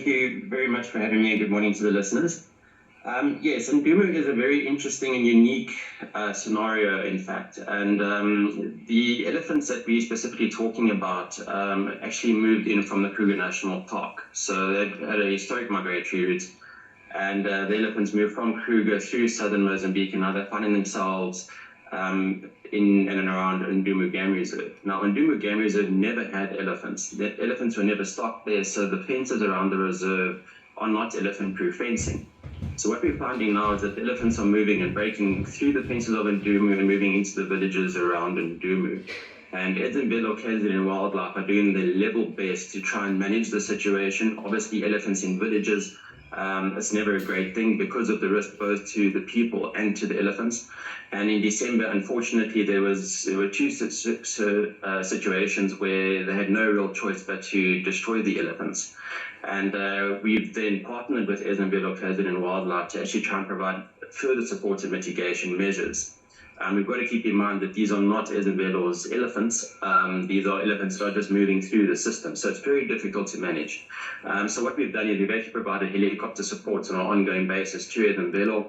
thank you very much for having me, and good morning to the listeners. Yes, Ndumo is a very interesting and unique scenario, in fact. And the elephants that we're specifically talking about actually moved in from the Kruger National Park. So they've had a historic migratory route. And the elephants moved from Kruger through southern Mozambique, and now they're finding themselves in and around Ndumo Game Reserve. Now, Ndumo Game Reserve never had elephants. The elephants were never stocked there, so the fences around the reserve are not elephant-proof fencing. So what we're finding now is that the elephants are moving and breaking through the fences of Ndumo and moving into the villages around Ndumo. And eNCA, KZN and Wildlife are doing their level best to try and manage the situation. Obviously, elephants in villages, it's never a great thing because of the risk both to the people and to the elephants. And in December, unfortunately, there were two situations where they had no real choice but to destroy the elephants. And we've then partnered with eNCA, KZN and Wildlife to actually try and provide further support and mitigation measures. We've got to keep in mind that these are not eNCA's elephants. These are elephants that are just moving through the system. So it's very difficult to manage. So what we've done is we've actually provided helicopter support on an ongoing basis to eNCA.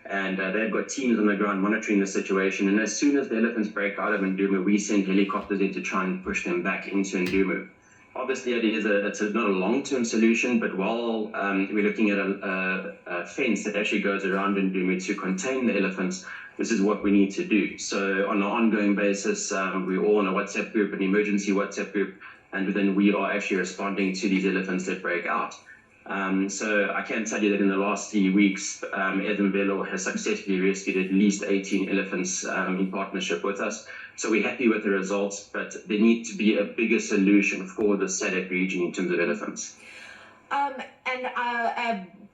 And they've got teams on the ground monitoring the situation. And as soon as the elephants break out of Ndumo, we send helicopters in to try and push them back into Ndumo. Obviously, it's not a long-term solution, but while we're looking at a fence that actually goes around Ndumo to contain the elephants, this is what we need to do. So on an ongoing basis, we're all in a WhatsApp group, an emergency WhatsApp group, and then we are actually responding to these elephants that break out. So I can tell you that in the last 3 weeks, eNCA has successfully rescued at least 18 elephants in partnership with us. So we're happy with the results, but there needs to be a bigger solution for the SADC region in terms of elephants.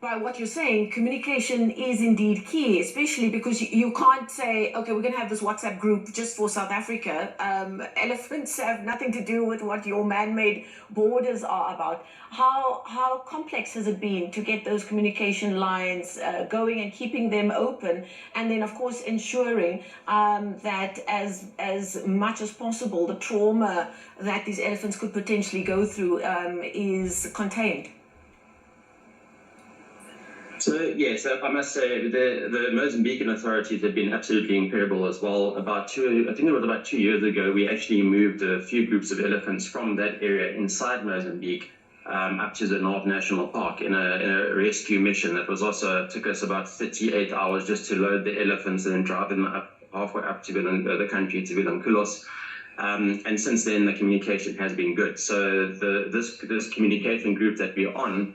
By what you're saying, communication is indeed key, especially because you can't say, okay, we're going to have this WhatsApp group just for South Africa. Elephants have nothing to do with what your man-made borders are about. How complex has it been to get those communication lines going and keeping them open, and then, of course, ensuring that as much as possible, the trauma that these elephants could potentially go through is contained? So yes, I must say the Mozambican authorities have been absolutely incredible as well. I think it was about 2 years ago, we actually moved a few groups of elephants from that area inside Mozambique up to the North National Park in a rescue mission that was also took us about 38 hours just to load the elephants and then drive them up halfway up to the country to Vilanculos. And since then, the communication has been good. So this communication group that we're on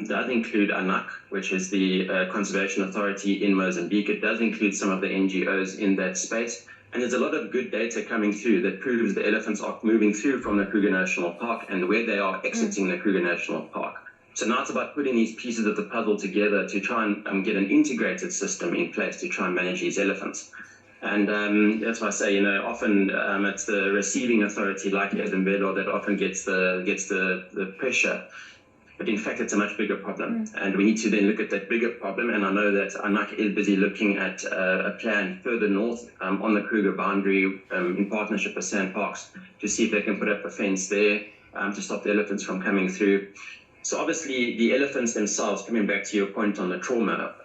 does include ANAC, which is the Conservation Authority in Mozambique. It does include some of the NGOs in that space. And there's a lot of good data coming through that proves the elephants are moving through from the Kruger National Park and where they are exiting the Kruger National Park. So now it's about putting these pieces of the puzzle together to try and get an integrated system in place to try and manage these elephants. And that's why I say, often it's the receiving authority like eNCA that often gets the pressure. But in fact, it's a much bigger problem. And we need to then look at that bigger problem. And I know that ANAC is busy looking at a plan further north on the Kruger boundary in partnership with SANParks to see if they can put up a fence there to stop the elephants from coming through. So obviously, the elephants themselves, coming back to your point on the trauma,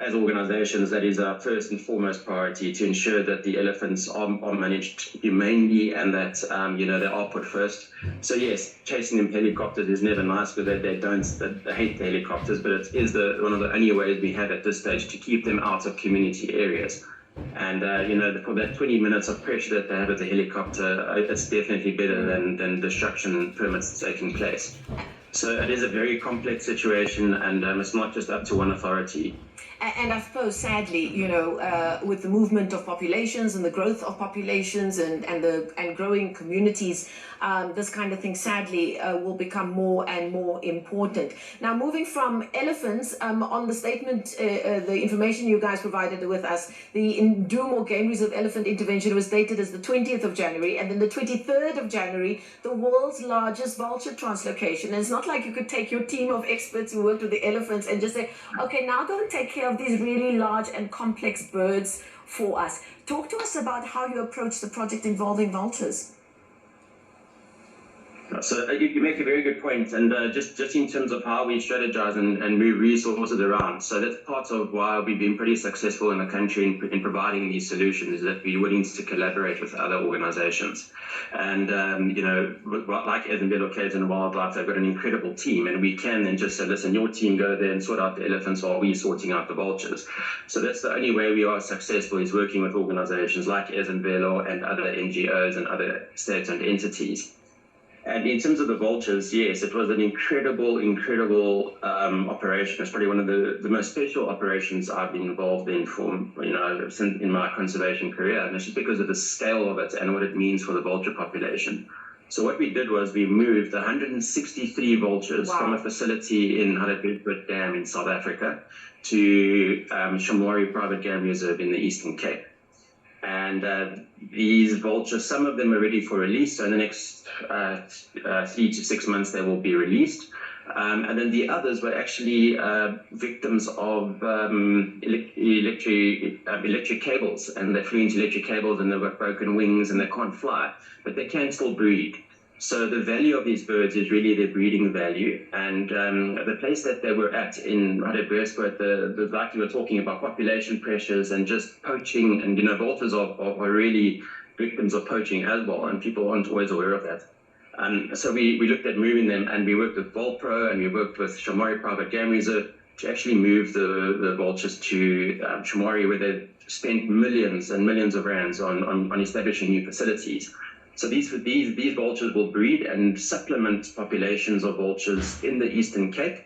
as organizations, that is our first and foremost priority, to ensure that the elephants are managed humanely and that they are put first. So yes, chasing them helicopters is never nice because they hate the helicopters, but it is one of the only ways we have at this stage to keep them out of community areas. And for that 20 minutes of pressure that they have with the helicopter, it's definitely better than destruction permits taking place. So it is a very complex situation, and it's not just up to one authority. And I suppose, sadly, with the movement of populations and the growth of populations and growing communities, this kind of thing, sadly, will become more and more important. Now, moving from elephants, on the statement, the information you guys provided with us, the Ndumo Game Reserve Elephant Intervention was dated as the 20th of January, and then the 23rd of January, the world's largest vulture translocation. And it's not like you could take your team of experts who worked with the elephants and just say, okay, now go and take care of these really large and complex birds for us. Talk to us about how you approach the project involving vultures. So you make a very good point, and just in terms of how we strategize and move resources around. So that's part of why we've been pretty successful in the country in providing these solutions, is that we're willing to collaborate with other organizations. And, like Edenville Caves and Wildlife, they've got an incredible team, and we can then just say, listen, your team go there and sort out the elephants while we're sorting out the vultures. So that's the only way we are successful, is working with organizations like Edenville and other NGOs and other state-owned entities. And in terms of the vultures, yes, it was an incredible operation. It's probably one of the most special operations I've been involved in since in my conservation career, and it's just because of the scale of it and what it means for the vulture population. So what we did was we moved 163 vultures from a facility in Dereck Dam in South Africa to Shamwari Private Game Reserve in the Eastern Cape. And these vultures, some of them are ready for release, so in the next 3 to 6 months they will be released. And then the others were actually victims of electric cables, and they flew into electric cables and they've got broken wings and they can't fly, but they can still breed. So the value of these birds is really their breeding value. And the place that they were at in Rudderbergspoort, like you were talking about population pressures and just poaching, and vultures are really victims of poaching as well, and people aren't always aware of that. So we looked at moving them, and we worked with Volpro and we worked with Shamwari Private Game Reserve to actually move the vultures to Shamwari, where they spent millions and millions of rands on establishing new facilities. So these vultures will breed and supplement populations of vultures in the Eastern Cape,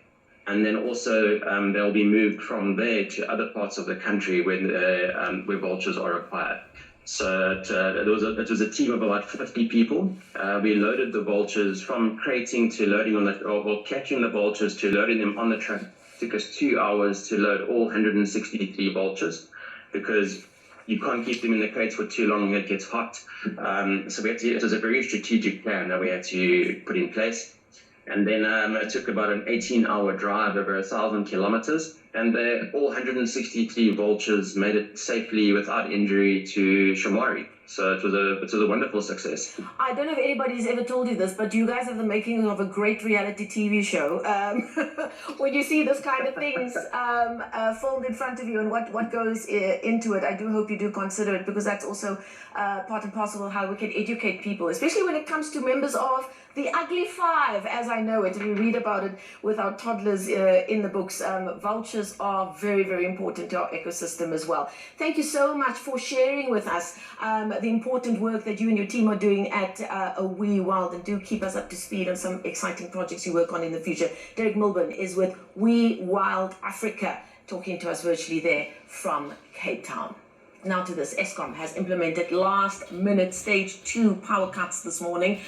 and then also they'll be moved from there to other parts of the country where vultures are acquired. So it was a team of about 50 people. We loaded the vultures from crating to loading or catching the vultures to loading them on the truck. It took us 2 hours to load all 163 vultures, because you can't keep them in the crates for too long, it gets hot. So it was a very strategic plan that we had to put in place. And then it took about an 18-hour drive over 1,000 kilometers, and all 163 vultures made it safely without injury to Shamwari. So it was a wonderful success. I don't know if anybody's ever told you this, but you guys have the making of a great reality TV show. When you see this kind of things filmed in front of you and what goes into it, I do hope you do consider it, because that's also part and parcel of how we can educate people, especially when it comes to members of the ugly five, as I know it. We read about it with our toddlers in the books. Vultures are very, very important to our ecosystem as well. Thank you so much for sharing with us the important work that you and your team are doing at WeWild, and do keep us up to speed on some exciting projects you work on in the future. Dereck Milburn is with WeWild Africa, talking to us virtually there from Cape Town. Now to this, Eskom has implemented last-minute stage 2 power cuts this morning,